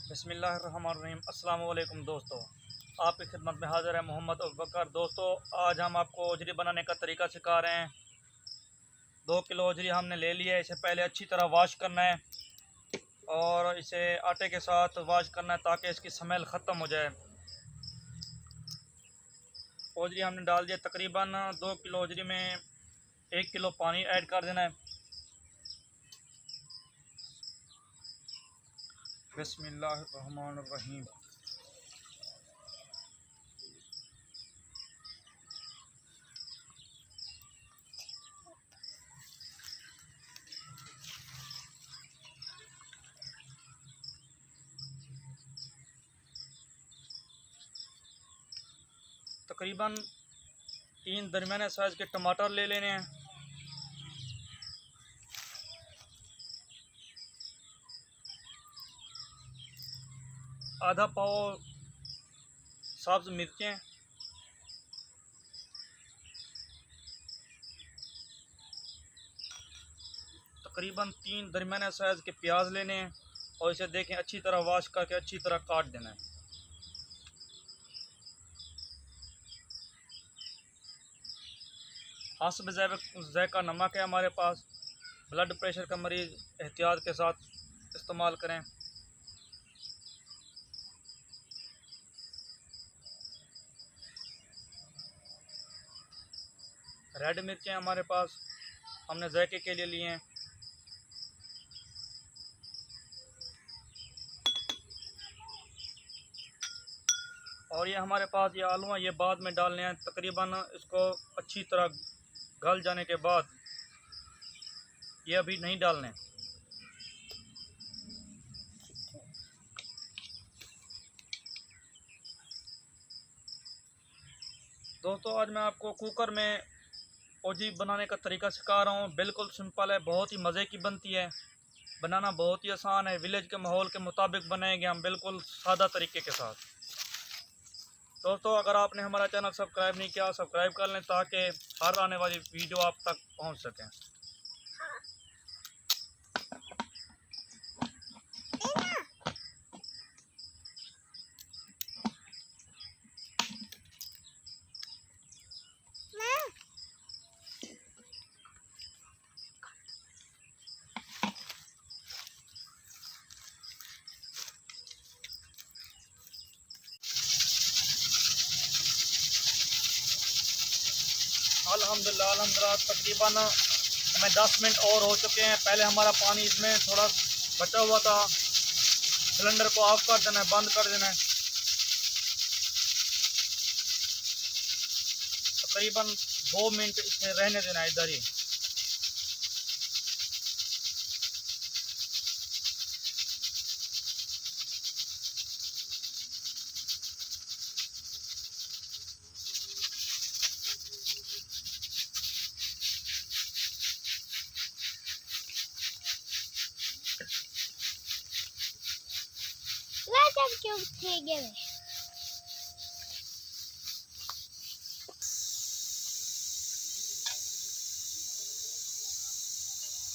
बिस्मिल्लाहिर्रहमानिर्रहीम। अस्सलाम वालेकुम दोस्तों, आपकी खिदमत में हाज़िर है मोहम्मद अबूबकर। दोस्तों, आज हम आपको ओजरी बनाने का तरीका सिखा रहे हैं। 2 किलो ओजरी हमने ले लिया है। इसे पहले अच्छी तरह वाश करना है और इसे आटे के साथ वाश करना है ताकि इसकी स्मेल ख़त्म हो जाए। ओजरी हमने डाल दिया। तकरीबन 2 किलो ओजरी में 1 किलो पानी ऐड कर देना है। बिस्मिल्लाहिर्रहमानिर्रहीम। तकरीबन 3 दरमियाने साइज़ के टमाटर ले लेने हैं। आधा पाव सब्ज़ मिर्चें, तकरीबन 3 दरमियाने साइज़ के प्याज लेने हैं और इसे देखें अच्छी तरह वाश करके अच्छी तरह काट देना है। हस्ब ज़ायका नमक है हमारे पास। ब्लड प्रेशर का मरीज़ एहतियात के साथ इस्तेमाल करें। रेड मिर्चें हमारे पास, हमने जायके के लिए लिए हैं। और ये हमारे पास ये आलू हैं, ये बाद में डालने हैं। तकरीबन इसको अच्छी तरह गल जाने के बाद, ये अभी नहीं डालने। दोस्तों, आज मैं आपको कुकर में ओजी बनाने का तरीका सिखा रहा हूँ। बिल्कुल सिंपल है, बहुत ही मज़े की बनती है। बनाना बहुत ही आसान है। विलेज के माहौल के मुताबिक बनाएंगे हम, बिल्कुल सादा तरीके के साथ। दोस्तों, अगर आपने हमारा चैनल सब्सक्राइब नहीं किया, सब्सक्राइब कर लें ताकि हर आने वाली वीडियो आप तक पहुंच सकें। अल्हम्दुलिल्लाह तकरीबन हमें 10 मिनट और हो चुके हैं। पहले हमारा पानी इसमें थोड़ा बचा हुआ था। सिलेंडर को ऑफ कर देना है, बंद कर देना है। तकरीबन 2 मिनट इसमें रहने देना है इधर ही।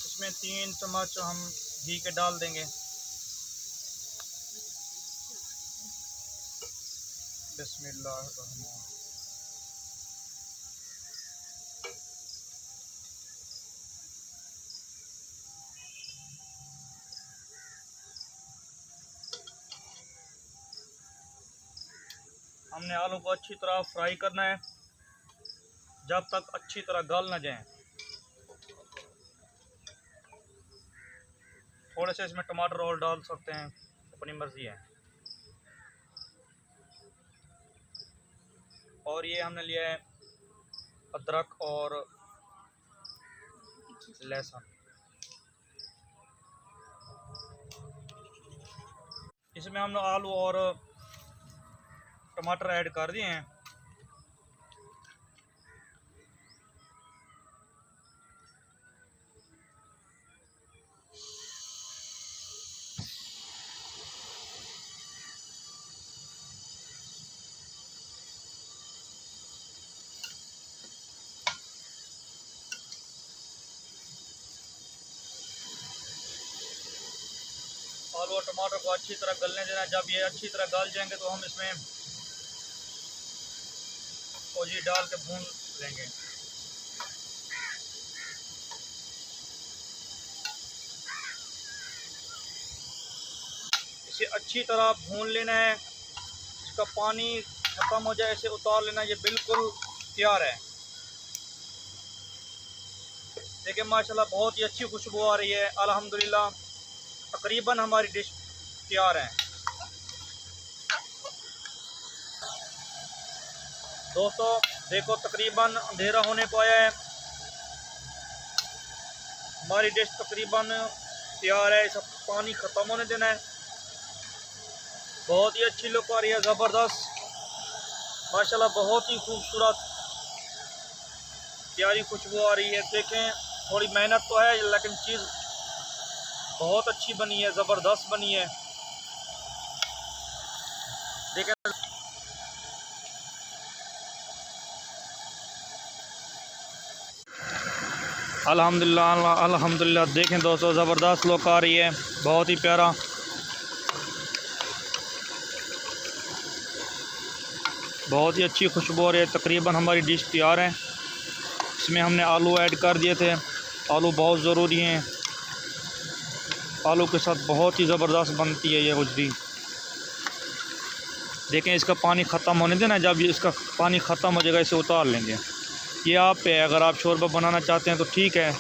इसमें 3 चम्मच हम घी के डाल देंगे। बिस्मिल्लाहिर्रहमानिर्रहीम। हमने आलू को अच्छी तरह फ्राई करना है जब तक अच्छी तरह गल ना जाए। थोड़े से इसमें टमाटर और डाल सकते हैं, अपनी मर्ज़ी है। और ये हमने लिया है अदरक और लहसुन। इसमें हमने आलू और टमाटर ऐड कर दिए हैं। आलू और टमाटर को अच्छी तरह गलने देना। जब ये अच्छी तरह गल जाएंगे तो हम इसमें ओजी डाल के भून लेंगे। इसे अच्छी तरह भून लेना है, इसका पानी ख़त्म हो जाए इसे उतार लेना। ये बिल्कुल तैयार है। देखिए माशाल्लाह बहुत ही अच्छी खुशबू आ रही है। अल्हम्दुलिल्लाह तकरीबन हमारी डिश तैयार है। दोस्तों देखो तकरीबन अंधेरा होने को आया है, हमारी डिश तकरीबन तैयार है। इसका पानी ख़त्म होने देना है। बहुत ही अच्छी लुक आ रही है, ज़बरदस्त माशाल्लाह, बहुत ही खूबसूरत प्यारी खुशबू आ रही है। देखें थोड़ी मेहनत तो है लेकिन चीज़ बहुत अच्छी बनी है, ज़बरदस्त बनी है। देखें अल्हम्दुलिल्लाह अल्हम्दुलिल्लाह। देखें दोस्तों ज़बरदस्त लुक आ रही है, बहुत ही प्यारा। बहुत ही अच्छी खुशबू आ रही है। तकरीबन हमारी डिश तैयार है। इसमें हमने आलू ऐड कर दिए थे। आलू बहुत ज़रूरी हैं, आलू के साथ बहुत ही ज़बरदस्त बनती है ये गुजरी। देखें इसका पानी ख़त्म होने देना। जब ये इसका पानी ख़त्म हो जाएगा इसे उतार लेंगे। ये आप पे है, अगर आप शोरबा बनाना चाहते हैं तो ठीक है,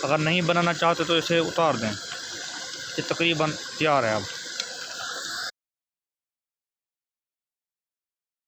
अगर नहीं बनाना चाहते तो इसे उतार दें। ये तकरीबन तैयार है अब।